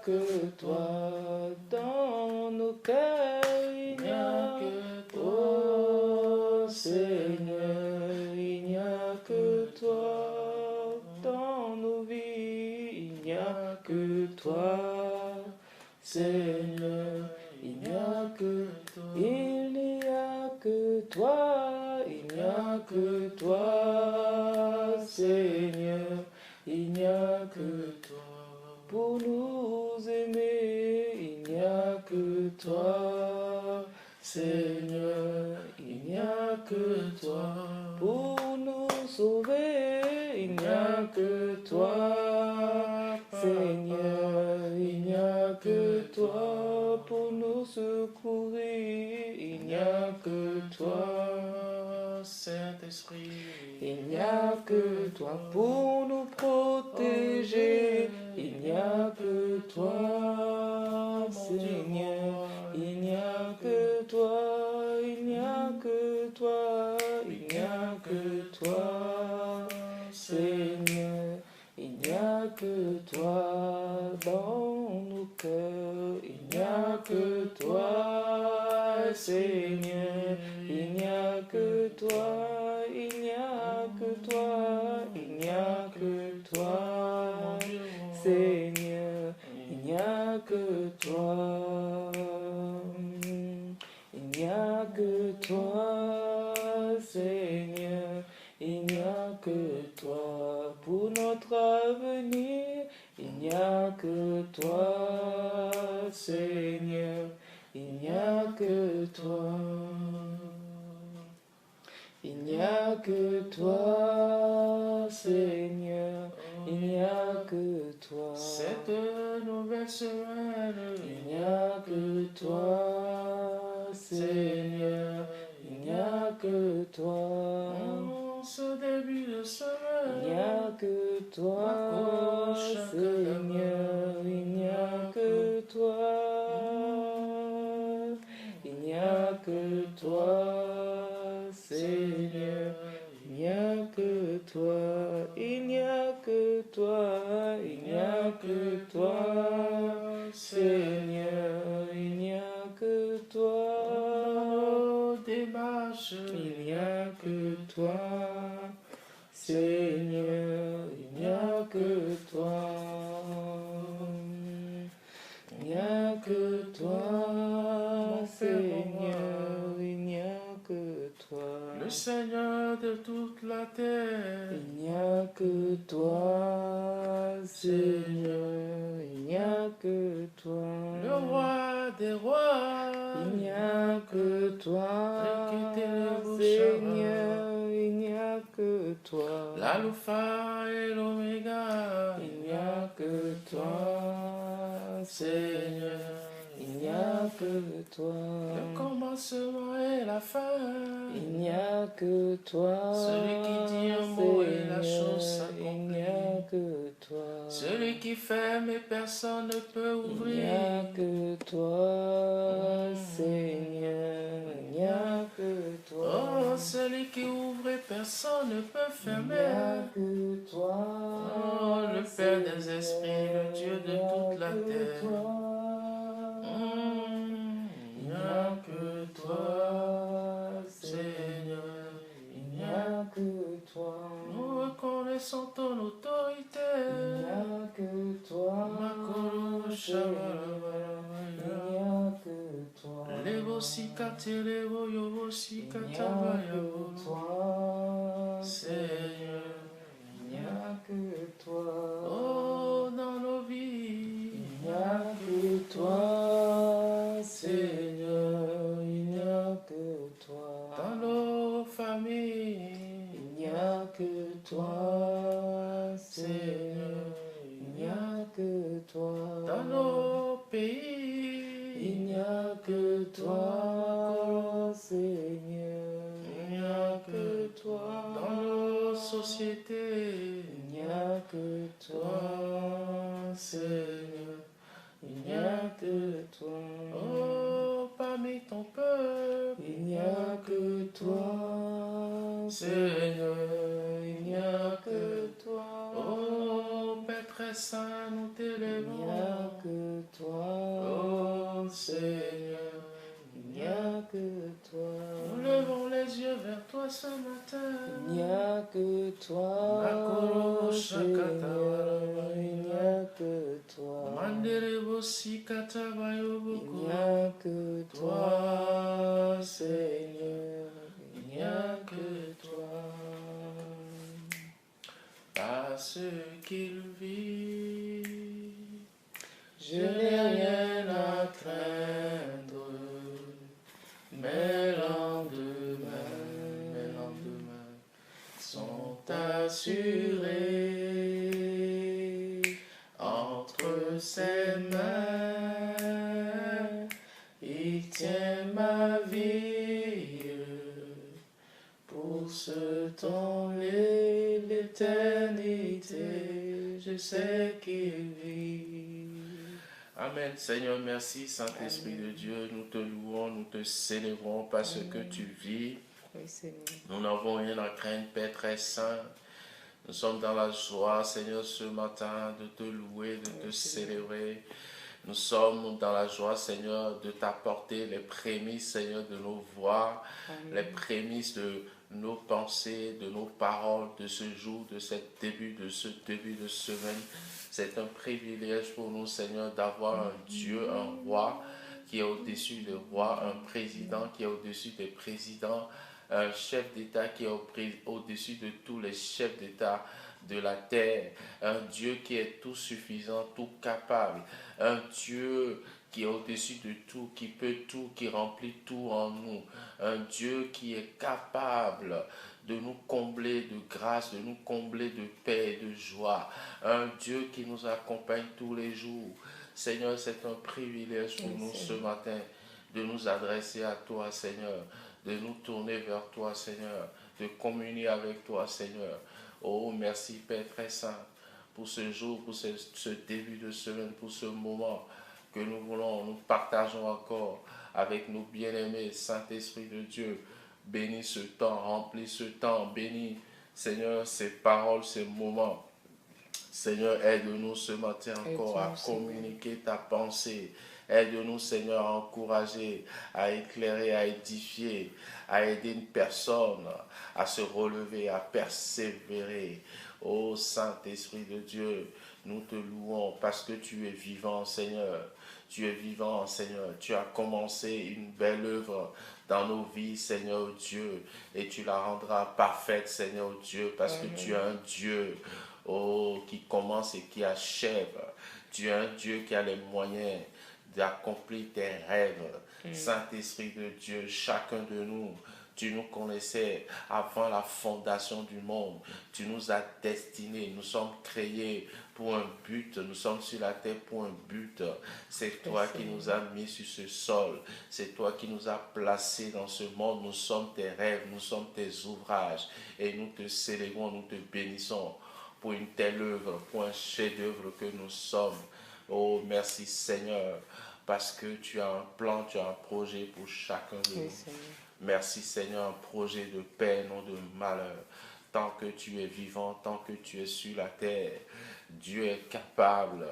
que toi. Dans nos cœurs, il n'y a que toi. Seigneur, il n'y a que toi. Dans nos vies, il n'y a que toi. Seigneur, il n'y a que toi. Il n'y a que toi. Il n'y a que toi. Seigneur, il n'y a que toi. Pour nous aimer, il n'y a que toi. Seigneur, il n'y a que toi. Pour nous sauver, il n'y a que toi. Seigneur, il n'y a que toi. Pour nous secourir, il n'y a que toi. Saint-Esprit, il n'y a que toi. Pour nous protéger, il n'y a que toi. Seigneur, il n'y a que toi. Il n'y a que toi. Il n'y a que toi. Seigneur, il n'y a que toi dans nos cœurs, il n'y a que toi, Seigneur, il n'y a que toi, il n'y a que toi, il n'y a que toi, Seigneur, il n'y a que toi, il n'y a que toi, Seigneur. Il n'y a que toi pour notre avenir, il n'y a que toi, Seigneur, il n'y a que toi. Il n'y a que toi, Seigneur, il n'y a que toi. Cette nouvelle semaine, il n'y a que toi, Seigneur, il n'y a que toi. Ce début de semaine, il n'y a que toi, Seigneur, il n'y a que toi. Il n'y a que toi, Seigneur, il n'y a que toi, il n'y a que toi, il n'y a que toi, Seigneur, il n'y a que toi. Démarche, il n'y a que toi, Seigneur, il n'y a que toi. Il n'y a que toi, Seigneur, il n'y a que toi. Le Seigneur de toute la terre, il n'y a que toi, Seigneur, il n'y a que toi. Le roi des rois, il n'y a que toi, Seigneur, il n'y a que toi. L'alpha et l'oméga, il n'y a que toi, Seigneur, il n'y a que toi. Le commencement et la fin, il n'y a que toi. Celui qui dit un mot et la chose s'accomplit, il n'y a que toi. Celui qui ferme et personne ne peut ouvrir, il n'y a que toi, Seigneur, il n'y a que toi. Oh, celui qui ouvre et personne ne peut fermer, il n'y a que toi. Oh, le Père des esprits, le Dieu de toute la terre. Il n'y a que toi, Seigneur, il n'y a que toi. Nous reconnaissons ton autorité. Il n'y a que toi, Seigneur, il n'y a que toi. Levo sikate, levo yovo sikata, il n'y a que toi, Seigneur, il n'y a que toi. Oh, dans nos vies, il n'y a que toi, Seigneur, il n'y a que toi. Dans nos familles, il n'y a que toi, Seigneur, il n'y a que toi. Dans nos pays, il n'y a que toi, Seigneur, il n'y a que toi. Dans nos sociétés, il n'y a que toi, Seigneur, il n'y a que toi. Oh, parmi ton peuple, il n'y a que toi, Seigneur, il n'y a que toi. Oh, Père très très saint, nous Il n'y t'élèvons. a que toi, Oh Seigneur, il n'y a que toi. nous levons les yeux vers toi ce matin. Il n'y a que toi, Makoro Seigneur, shakata il n'y a que toi. Manderebo sikata bayobo. Il n'y a que toi, Seigneur, il n'y a que toi. Parce qu'il vit, Je n'ai rien à craindre, mes lendemains sont assurés entre ses mains. Il tient ma vie pour ce temps et l'éternité. Je sais qu'il vit. Amen. Seigneur, merci, Saint-Esprit de Dieu. Nous te louons, nous te célébrons parce que tu vis. Oui, Seigneur. Nous n'avons rien à craindre, Père très saint. Nous sommes dans la joie, Seigneur, ce matin, de te louer, de te célébrer. Nous sommes dans la joie, Seigneur, de t'apporter les prémices, Seigneur, de nos voix, les prémices de nos pensées, de nos paroles, de ce jour, de ce début de semaine. C'est un privilège pour nous, Seigneur, d'avoir un Dieu, un roi qui est au-dessus des rois, un président qui est au-dessus des présidents, un chef d'État qui est au-dessus de tous les chefs d'État de la terre, un Dieu qui est tout suffisant, tout capable, un Dieu qui est au-dessus de tout, qui peut tout, qui remplit tout en nous, un Dieu qui est capable de nous combler de grâce, de nous combler de paix et de joie, un Dieu qui nous accompagne tous les jours. Seigneur, c'est un privilège pour nous ce matin de nous adresser à toi, Seigneur, de nous tourner vers toi, Seigneur, de communier avec toi, Seigneur. Oh, merci, Père très saint, pour ce jour, pour ce début de semaine, pour ce moment que nous voulons, nous partageons encore avec nos bien-aimés, Saint-Esprit de Dieu. Bénis ce temps, remplis ce temps, bénis, Seigneur, ces paroles, ces moments. Seigneur, aide-nous ce matin encore à communiquer ta pensée. Aide-nous, Seigneur, à encourager, à éclairer, à édifier, à aider une personne à se relever, à persévérer. Ô Saint-Esprit de Dieu, nous te louons parce que tu es vivant, Seigneur. Tu es vivant, Seigneur. Tu as commencé une belle œuvre dans nos vies, Seigneur Dieu, et tu la rendras parfaite, Seigneur Dieu, parce que tu es un Dieu, oh, qui commence et qui achève. Tu es un Dieu qui a les moyens d'accomplir tes rêves. Saint-Esprit de Dieu, chacun de nous, tu nous connaissais avant la fondation du monde. Tu nous as destinés. Nous sommes créés pour un but. Nous sommes sur la terre pour un but. C'est toi qui nous as mis sur ce sol. C'est toi qui nous as placés dans ce monde. Nous sommes tes rêves. Nous sommes tes ouvrages. Et nous te célébrons, nous te bénissons pour une telle œuvre, pour un chef-d'œuvre que nous sommes. Oh, merci Seigneur, parce que tu as un plan, tu as un projet pour chacun de nous. Merci Seigneur, un projet de paix, non de malheur. Tant que tu es vivant, tant que tu es sur la terre, Dieu est capable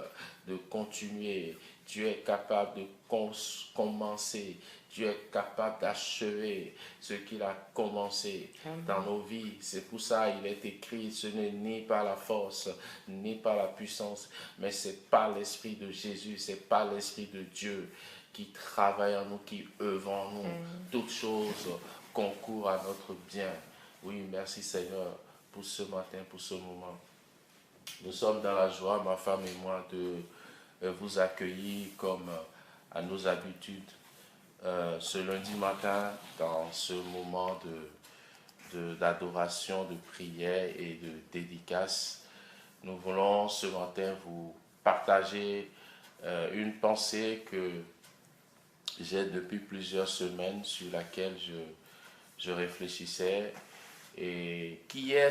de continuer. Dieu est capable de commencer. Dieu est capable d'achever ce qu'il a commencé dans nos vies. C'est pour ça qu'il est écrit, ce n'est ni par la force, ni par la puissance, mais c'est par l'Esprit de Jésus, c'est par l'Esprit de Dieu qui travaille en nous, qui œuvre en nous. Toutes choses concourent à notre bien. Oui, merci Seigneur pour ce matin, pour ce moment. Nous sommes dans la joie, ma femme et moi, de vous accueillir comme à nos habitudes ce lundi matin dans ce moment d'adoration, de prière et de dédicace. Nous voulons ce matin vous partager une pensée que j'ai depuis plusieurs semaines sur laquelle je réfléchissais et qui est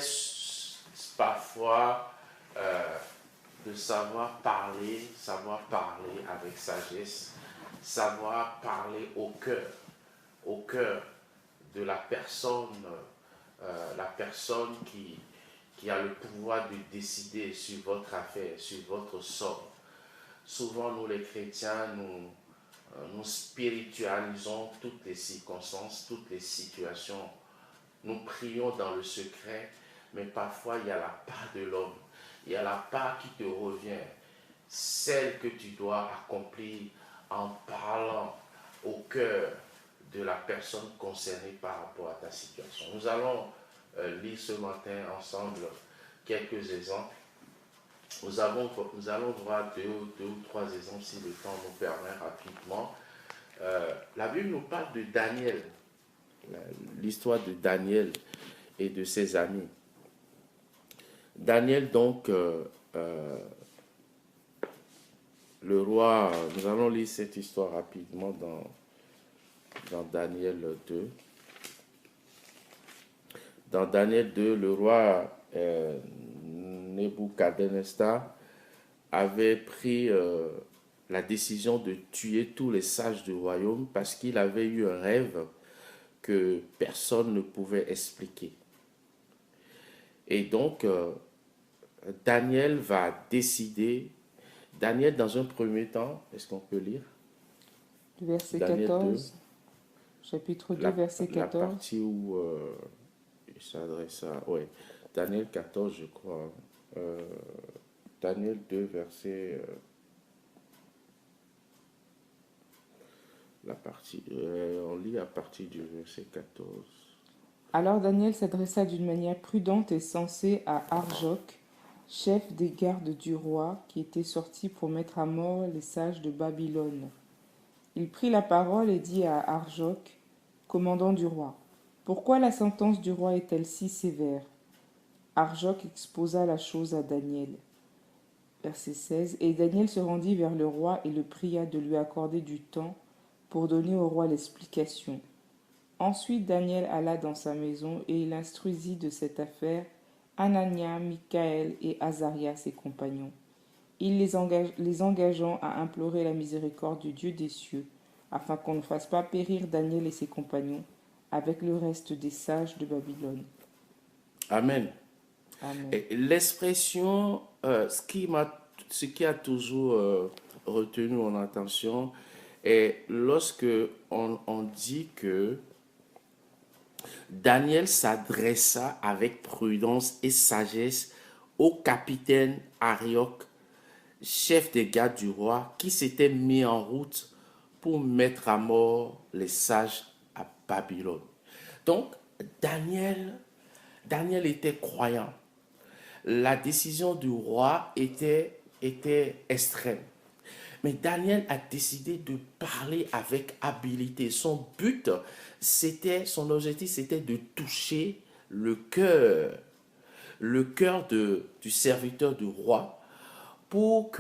parfois de savoir parler avec sagesse, savoir parler au cœur de la personne qui a le pouvoir de décider sur votre affaire, sur votre sort. Souvent, nous les chrétiens, nous spiritualisons toutes les circonstances, toutes les situations. Nous prions dans le secret, mais parfois il y a la part de l'homme. Il y a la part qui te revient, celle que tu dois accomplir en parlant au cœur de la personne concernée par rapport à ta situation. Nous allons lire ce matin ensemble quelques exemples. Nous allons voir deux ou trois exemples si le temps nous permet rapidement. La Bible nous parle de Daniel, l'histoire de Daniel et de ses amis. Daniel, donc, le roi, nous allons lire cette histoire rapidement dans Daniel 2. Dans Daniel 2, le roi Nebuchadnezzar avait pris la décision de tuer tous les sages du royaume parce qu'il avait eu un rêve que personne ne pouvait expliquer. Et donc, Daniel va décider. Daniel, dans un premier temps, est-ce qu'on peut lire Verset Daniel 14, 2, chapitre 2, verset 14. La partie où il s'adresse à... Oui, Daniel 14, je crois. Daniel 2, verset... la partie... on lit à partir du verset 14. Alors Daniel s'adressa d'une manière prudente et sensée à Arjoc, chef des gardes du roi, qui était sorti pour mettre à mort les sages de Babylone. Il prit la parole et dit à Arjoc, commandant du roi, « Pourquoi la sentence du roi est-elle si sévère ?» Arjoc exposa la chose à Daniel. Verset 16. Et Daniel se rendit vers le roi et le pria de lui accorder du temps pour donner au roi l'explication. Ensuite Daniel alla dans sa maison et il instruisit de cette affaire Anania, Michaël et Azaria ses compagnons. Il les engageant à implorer la miséricorde du Dieu des cieux, afin qu'on ne fasse pas périr Daniel et ses compagnons avec le reste des sages de Babylone. Amen. Amen. L'expression, ce qui a toujours retenu mon attention est lorsque on dit que Daniel s'adressa avec prudence et sagesse au capitaine Arioch, chef des gardes du roi, qui s'était mis en route pour mettre à mort les sages à Babylone. Donc, Daniel était croyant. La décision du roi était extrême. Mais Daniel a décidé de parler avec habileté. Son objectif, c'était de toucher le cœur du serviteur du roi pour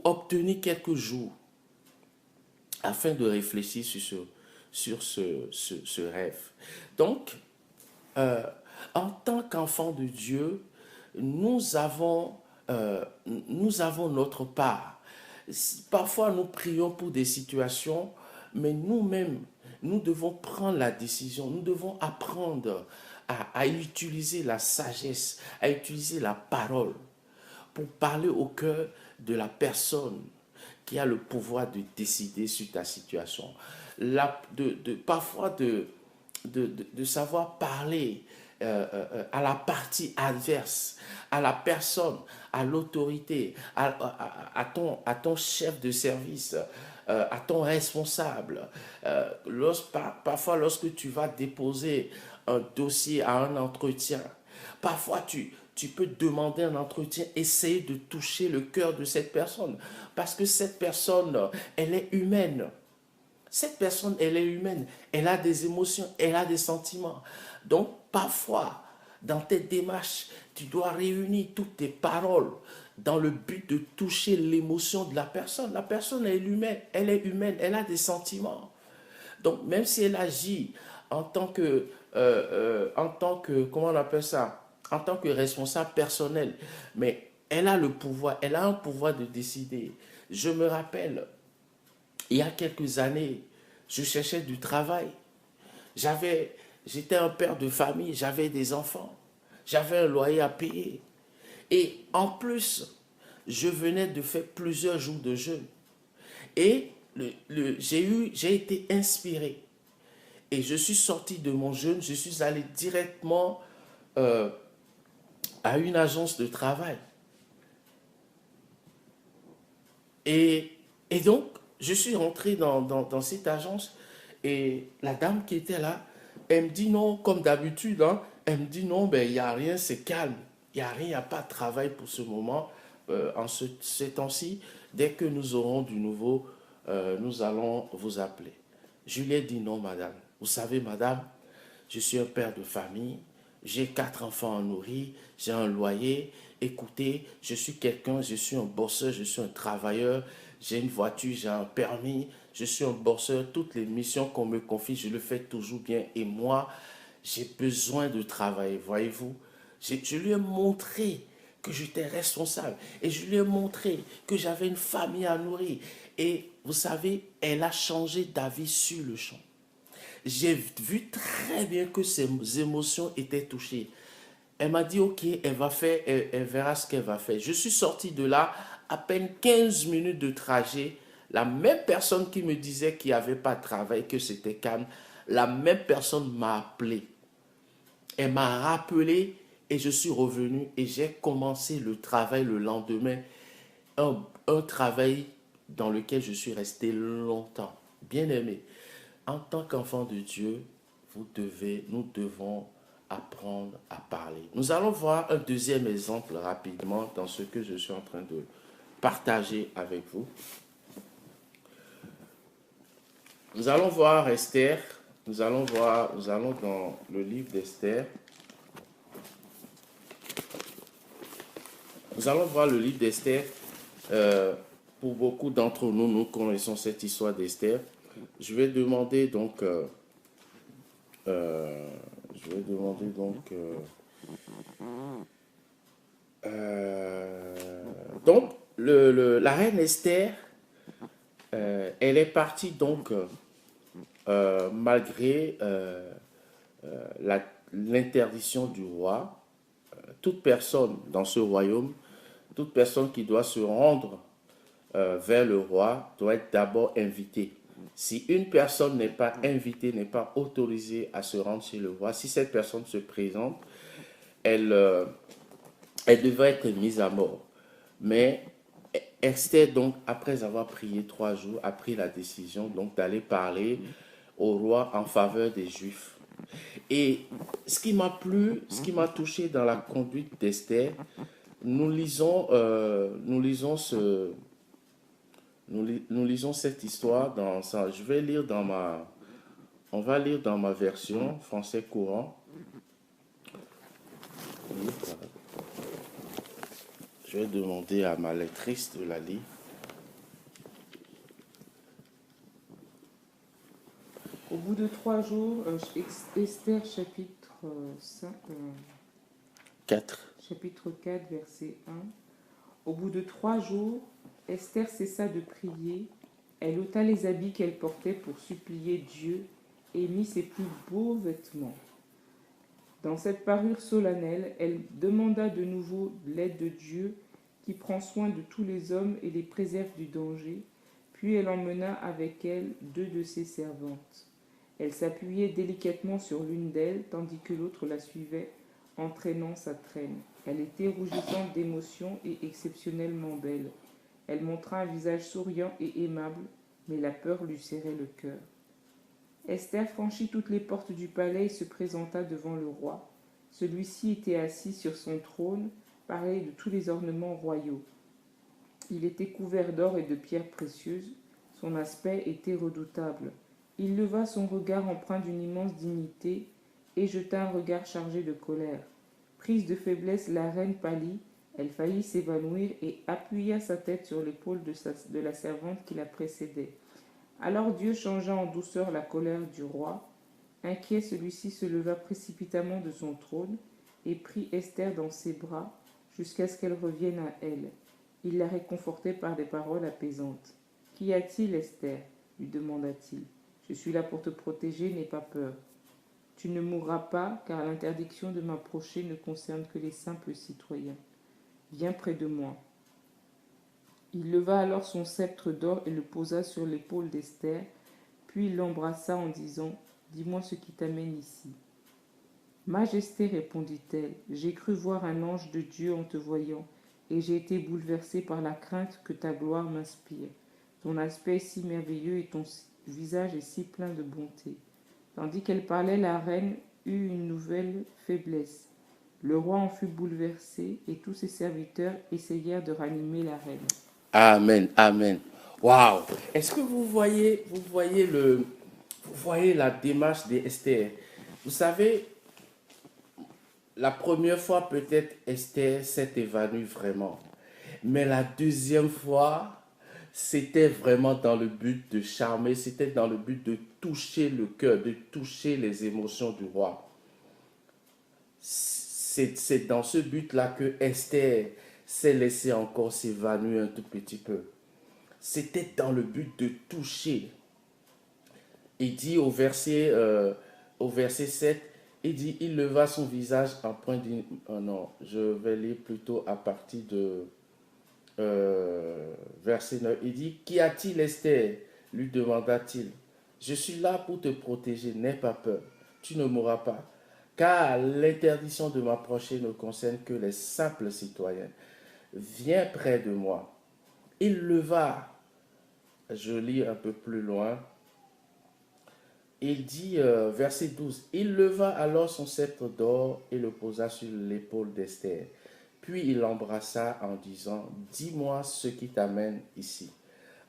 obtenir quelques jours afin de réfléchir sur ce rêve. Donc, en tant qu'enfants de Dieu, nous avons notre part. Parfois, nous prions pour des situations, mais nous-mêmes, nous devons prendre la décision, nous devons apprendre à utiliser la sagesse, à utiliser la parole pour parler au cœur de la personne qui a le pouvoir de décider sur ta situation. Parfois de savoir parler à la partie adverse, à la personne, à l'autorité, à ton chef de service, à ton responsable. Parfois, lorsque tu vas déposer un dossier à un entretien, parfois tu peux demander un entretien, essayer de toucher le cœur de cette personne, parce que cette personne, elle est humaine. Cette personne, elle est humaine, elle a des émotions, elle a des sentiments. Donc, parfois, dans tes démarches, tu dois réunir toutes tes paroles dans le but de toucher l'émotion de la personne. La personne est humaine, elle a des sentiments. Donc, même si elle agit en tant que comment on appelle ça? En tant que responsable personnel, mais elle a le pouvoir, elle a un pouvoir de décider. Je me rappelle, il y a quelques années, je cherchais du travail. J'étais un père de famille, j'avais des enfants. J'avais un loyer à payer. Et en plus, je venais de faire plusieurs jours de jeûne. Et j'ai été inspiré. Et je suis sorti de mon jeûne, je suis allé directement euh, à une agence de travail. Et, et donc, je suis rentré dans cette agence et la dame qui était là, elle me dit non, comme d'habitude, hein, elle me dit non, ben, il n'y a rien, c'est calme. Il n'y a rien, il n'y a pas de travail pour ce moment. Ces temps-ci, dès que nous aurons du nouveau, nous allons vous appeler. Je lui ai dit non, madame. Vous savez, madame, je suis un père de famille, j'ai 4 enfants à nourrir, j'ai un loyer. Écoutez, je suis quelqu'un, je suis un bosseur, je suis un travailleur, j'ai une voiture, j'ai un permis, je suis un bosseur. Toutes les missions qu'on me confie, je le fais toujours bien. Et moi, j'ai besoin de travailler, voyez-vous. Je lui ai montré que j'étais responsable et je lui ai montré que j'avais une famille à nourrir. Et vous savez, elle a changé d'avis sur le champ. J'ai vu très bien que ses émotions étaient touchées. Elle m'a dit, ok, elle va faire, elle verra ce qu'elle va faire. Je suis sorti de là, à peine 15 minutes de trajet. La même personne qui me disait qu'il n'y avait pas de travail, que c'était calme, la même personne m'a appelé. Elle m'a rappelé et je suis revenu et j'ai commencé le travail le lendemain. Un travail dans lequel je suis resté longtemps. Bien aimé. En tant qu'enfant de Dieu, nous devons apprendre à parler. Nous allons voir un deuxième exemple rapidement dans ce que je suis en train de partager avec vous. Nous allons voir Esther. Nous allons dans le livre d'Esther. Nous allons voir le livre d'Esther. Pour beaucoup d'entre nous, nous connaissons cette histoire d'Esther. Je vais demander donc, donc la reine Esther, elle est partie donc malgré l'interdiction du roi. Toute personne dans ce royaume, toute personne qui doit se rendre vers le roi doit être d'abord invitée. Si une personne n'est pas invitée, n'est pas autorisée à se rendre chez le roi, si cette personne se présente, elle devrait être mise à mort. Mais Esther, donc, après avoir prié 3 jours, a pris la décision donc d'aller parler au roi en faveur des Juifs. Et ce qui m'a plu, ce qui m'a touché dans la conduite d'Esther, nous lisons cette histoire dans ça. On va lire dans ma version français courant. Je vais demander à ma lectrice de la lire. Au bout de 3 jours, Esther chapitre 4. Chapitre 4, verset 1. Au bout de 3 jours, Esther cessa de prier. Elle ôta les habits qu'elle portait pour supplier Dieu et mit ses plus beaux vêtements. Dans cette parure solennelle, elle demanda de nouveau l'aide de Dieu qui prend soin de tous les hommes et les préserve du danger. Puis elle emmena avec elle 2 de ses servantes. Elle s'appuyait délicatement sur l'une d'elles, tandis que l'autre la suivait, entraînant sa traîne. Elle était rougissante d'émotion et exceptionnellement belle. Elle montra un visage souriant et aimable, mais la peur lui serrait le cœur. Esther franchit toutes les portes du palais et se présenta devant le roi. Celui-ci était assis sur son trône, paré de tous les ornements royaux. Il était couvert d'or et de pierres précieuses. Son aspect était redoutable. Il leva son regard empreint d'une immense dignité et jeta un regard chargé de colère. Prise de faiblesse, la reine pâlit, elle faillit s'évanouir et appuya sa tête sur l'épaule de la servante qui la précédait. Alors Dieu changea en douceur la colère du roi. Inquiet, celui-ci se leva précipitamment de son trône et prit Esther dans ses bras jusqu'à ce qu'elle revienne à elle. Il la réconfortait par des paroles apaisantes. « Qu'y a-t-il, Esther » lui demanda-t-il. « Je suis là pour te protéger, n'aie pas peur. » Tu ne mourras pas, car l'interdiction de m'approcher ne concerne que les simples citoyens. Viens près de moi. » Il leva alors son sceptre d'or et le posa sur l'épaule d'Esther, puis l'embrassa en disant « Dis-moi ce qui t'amène ici. » « Majesté, répondit-elle, j'ai cru voir un ange de Dieu en te voyant, et j'ai été bouleversée par la crainte que ta gloire m'inspire. Ton aspect est si merveilleux et ton visage est si plein de bonté. » Tandis qu'elle parlait, la reine eut une nouvelle faiblesse. Le roi en fut bouleversé et tous ses serviteurs essayèrent de ranimer la reine. Amen, amen. Waouh! Est-ce que vous voyez la démarche d'Esther? Vous savez, la première fois, peut-être, Esther s'est évanouie vraiment. Mais la deuxième fois, c'était vraiment dans le but de charmer, c'était dans le but de toucher le cœur, de toucher les émotions du roi. C'est dans ce but-là que Esther s'est laissée encore s'évanouir un tout petit peu. C'était dans le but de toucher. Il dit au verset 7, il dit, il leva son visage en point d'une... Oh non, je vais lire plutôt à partir de verset 9. Il dit, qu'y a-t-il, Esther? Lui demanda-t-il. Je suis là pour te protéger, n'aie pas peur, tu ne mourras pas. Car l'interdiction de m'approcher ne concerne que les simples citoyens. Viens près de moi. Il leva, je lis un peu plus loin, il dit, verset 12, il leva alors son sceptre d'or et le posa sur l'épaule d'Esther. Puis il l'embrassa en disant, dis-moi ce qui t'amène ici.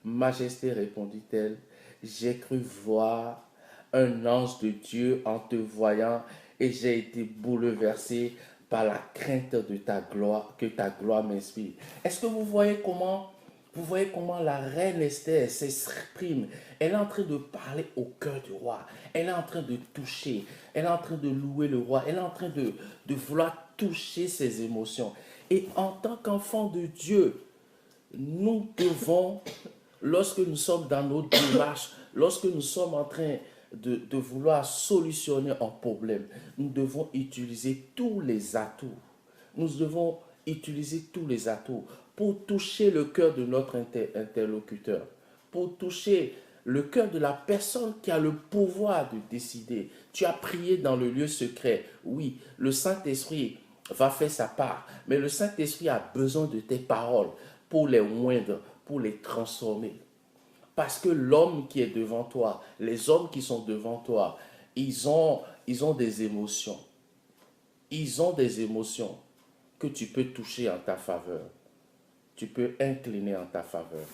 Majesté, répondit-elle, j'ai cru voir un ange de Dieu en te voyant et j'ai été bouleversé par la crainte de ta gloire, que ta gloire m'inspire. Est-ce que vous voyez comment la reine Esther s'exprime? Elle est en train de parler au cœur du roi. Elle est en train de toucher. Elle est en train de louer le roi. Elle est en train de vouloir toucher ses émotions. Et en tant qu'enfant de Dieu, nous devons, lorsque nous sommes dans nos démarches, lorsque nous sommes en train de vouloir solutionner un problème, nous devons utiliser tous les atouts. Nous devons utiliser tous les atouts pour toucher le cœur de notre interlocuteur, pour toucher le cœur de la personne qui a le pouvoir de décider. Tu as prié dans le lieu secret. Oui, le Saint-Esprit va faire sa part, mais le Saint-Esprit a besoin de tes paroles pour les moindre, pour les transformer. Parce que l'homme qui est devant toi, les hommes qui sont devant toi, ils ont des émotions. Ils ont des émotions que tu peux toucher en ta faveur. Tu peux incliner en ta faveur.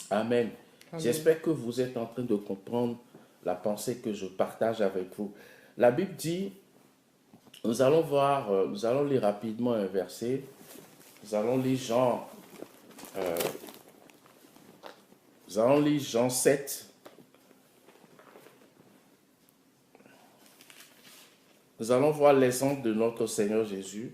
Amen. Amen. J'espère que vous êtes en train de comprendre la pensée que je partage avec vous. La Bible dit, nous allons lire rapidement un verset. Nous allons lire Jean 7. Nous allons voir l'exemple de notre Seigneur Jésus.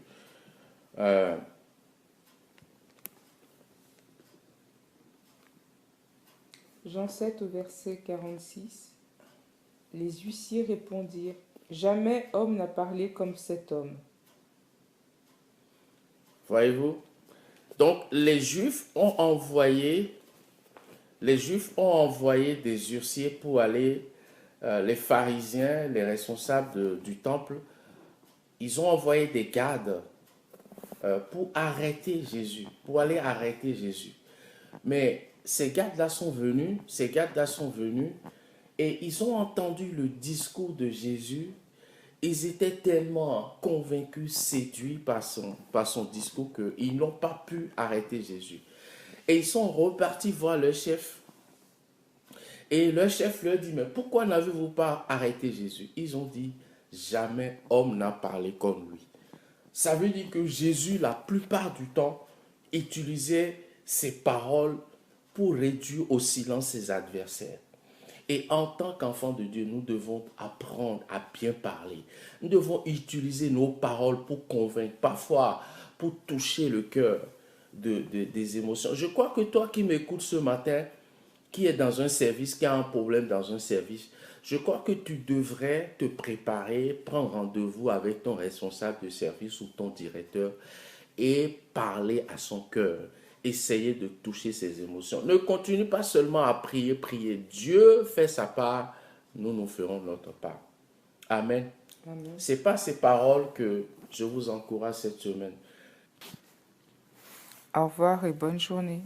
Jean 7 au verset 46. Les huissiers répondirent, « Jamais homme n'a parlé comme cet homme. » Voyez-vous? Donc les Juifs ont envoyé des huissiers pour aller, les pharisiens, les responsables du temple, ils ont envoyé des gardes pour arrêter Jésus, pour aller arrêter Jésus. Mais ces gardes-là sont venus et ils ont entendu le discours de Jésus. Ils étaient tellement convaincus, séduits par son discours qu'ils n'ont pas pu arrêter Jésus. Et ils sont repartis voir leur chef. Et leur chef leur dit, mais pourquoi n'avez-vous pas arrêté Jésus? Ils ont dit, jamais homme n'a parlé comme lui. Ça veut dire que Jésus, la plupart du temps, utilisait ses paroles pour réduire au silence ses adversaires. Et en tant qu'enfants de Dieu, nous devons apprendre à bien parler. Nous devons utiliser nos paroles pour convaincre, parfois pour toucher le cœur des émotions. Je crois que toi qui m'écoutes ce matin, qui est dans un service, qui a un problème dans un service, Je crois que tu devrais te préparer, prendre rendez-vous avec ton responsable de service ou ton directeur et parler à son cœur. Essayer de toucher ses émotions. Ne continue pas seulement à prier, prier. Dieu fait sa part, nous ferons notre part. Amen. Amen. C'est par ces paroles que je vous encourage cette semaine. Au revoir et bonne journée.